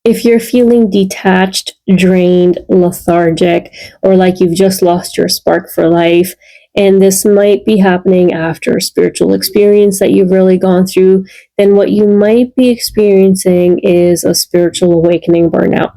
If you're feeling detached, drained, lethargic, or like you've just lost your spark for life, and this might be happening after a spiritual experience that you've really gone through, then what you might be experiencing is a spiritual awakening burnout.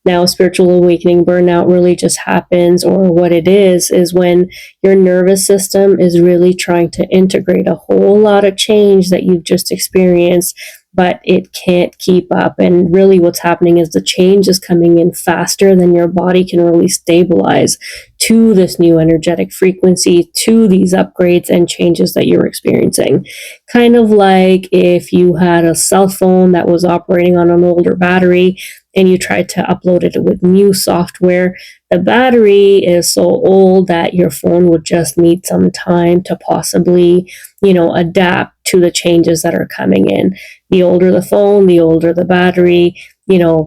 Now, spiritual awakening burnout really just happens, or what it is when your nervous system is really trying to integrate a whole lot of change that you've just experienced, but it can't keep up. And really what's happening is the change is coming in faster than your body can really stabilize to this new energetic frequency, to these upgrades and changes that you're experiencing. Kind of like if you had a cell phone that was operating on an older battery and you tried to upload it with new software. The battery is so old that your phone would just need some time to possibly, adapt to the changes that are coming in. The older the phone, the older the battery,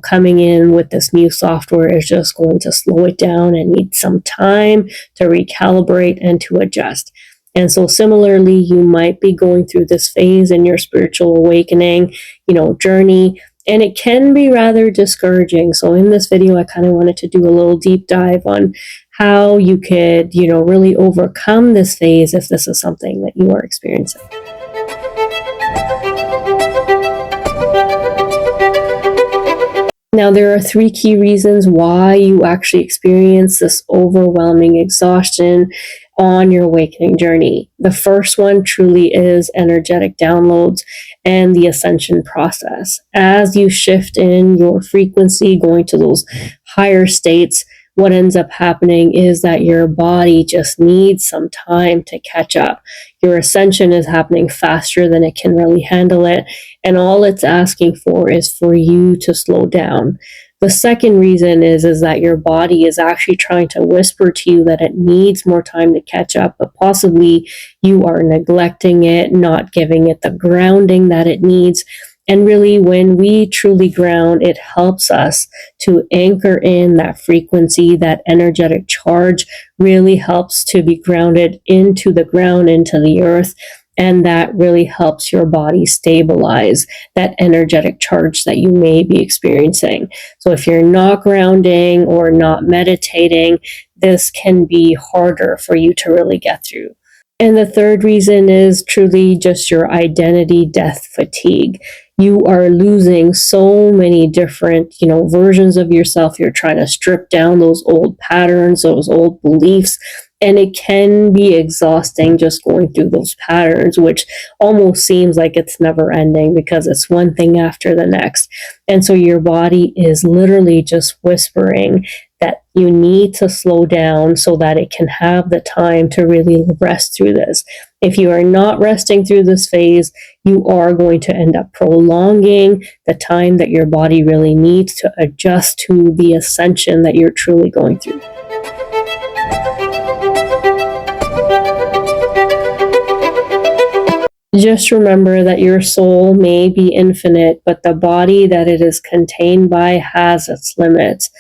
coming in with this new software is just going to slow it down and need some time to recalibrate and to adjust. And so similarly, you might be going through this phase in your spiritual awakening, journey, and it can be rather discouraging. So in this video, I kind of wanted to do a little deep dive on how you could, really overcome this phase if this is something that you are experiencing. Now, there are 3 key reasons why you actually experience this overwhelming exhaustion on your awakening journey. The first one truly is energetic downloads and the ascension process. As you shift in your frequency, going to those higher states, what ends up happening is that your body just needs some time to catch up. Your ascension is happening faster than it can really handle it, and all it's asking for is for you to slow down. The second reason is that your body is actually trying to whisper to you that it needs more time to catch up, but possibly you are neglecting it, not giving it the grounding that it needs. And really, when we truly ground, it helps us to anchor in that frequency, that energetic charge really helps to be grounded into the ground, into the earth. And that really helps your body stabilize that energetic charge that you may be experiencing. So if you're not grounding or not meditating, this can be harder for you to really get through. And the third reason is truly just your identity death fatigue. You are losing so many different, versions of yourself. You're trying to strip down those old patterns, those old beliefs, and it can be exhausting just going through those patterns, which almost seems like it's never ending because it's one thing after the next. And so your body is literally just whispering that you need to slow down so that it can have the time to really rest through this. If you are not resting through this phase, you are going to end up prolonging the time that your body really needs to adjust to the ascension that you're truly going through. Just remember that your soul may be infinite, but the body that it is contained by has its limits.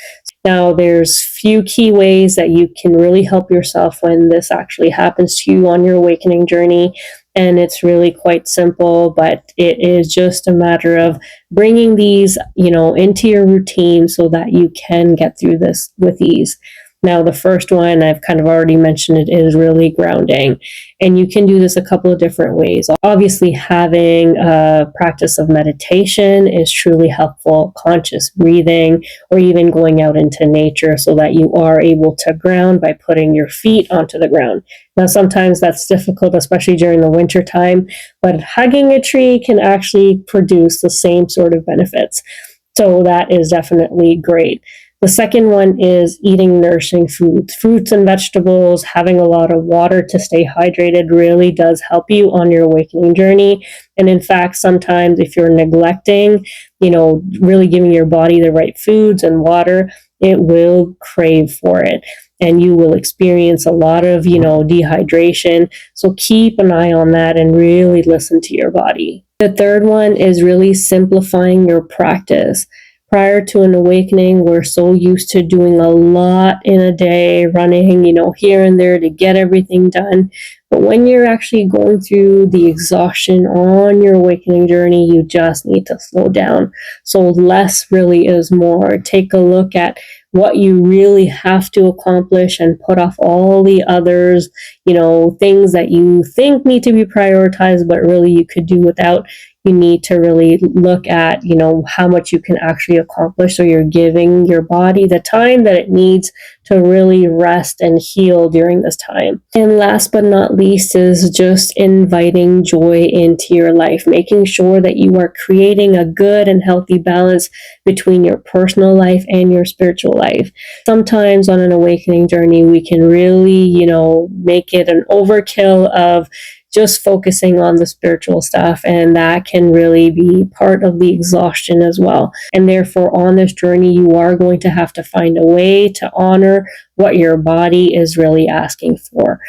Now, there's few key ways that you can really help yourself when this actually happens to you on your awakening journey. And it's really quite simple, but it is just a matter of bringing these, into your routine so that you can get through this with ease. Now, the first one, I've kind of already mentioned it, is really grounding. And you can do this a couple of different ways. Obviously, having a practice of meditation is truly helpful, conscious breathing, or even going out into nature so that you are able to ground by putting your feet onto the ground. Now, sometimes that's difficult, especially during the winter time, but hugging a tree can actually produce the same sort of benefits. So that is definitely great. The second one is eating nourishing foods. Fruits and vegetables, having a lot of water to stay hydrated really does help you on your awakening journey. And in fact, sometimes if you're neglecting, really giving your body the right foods and water, it will crave for it. And you will experience a lot of, dehydration. So keep an eye on that and really listen to your body. The third one is really simplifying your practice. Prior to an awakening, we're so used to doing a lot in a day, running, here and there to get everything done. But when you're actually going through the exhaustion on your awakening journey, you just need to slow down. So less really is more. Take a look at what you really have to accomplish and put off all the others, things that you think need to be prioritized, but really you could do without. You need to really look at, how much you can actually accomplish. So you're giving your body the time that it needs to really rest and heal during this time. And last but not least is just inviting joy into your life, making sure that you are creating a good and healthy balance between your personal life and your spiritual life. Sometimes on an awakening journey, we can really, make it an overkill of just focusing on the spiritual stuff, and that can really be part of the exhaustion as well. And therefore, on this journey, you are going to have to find a way to honor what your body is really asking for.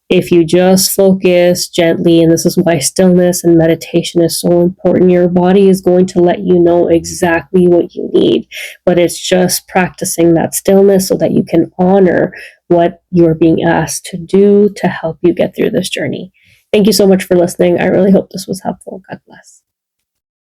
If you just focus gently, and this is why stillness and meditation is so important, your body is going to let you know exactly what you need. But it's just practicing that stillness so that you can honor what you're being asked to do to help you get through this journey. Thank you so much for listening. I really hope this was helpful. God bless.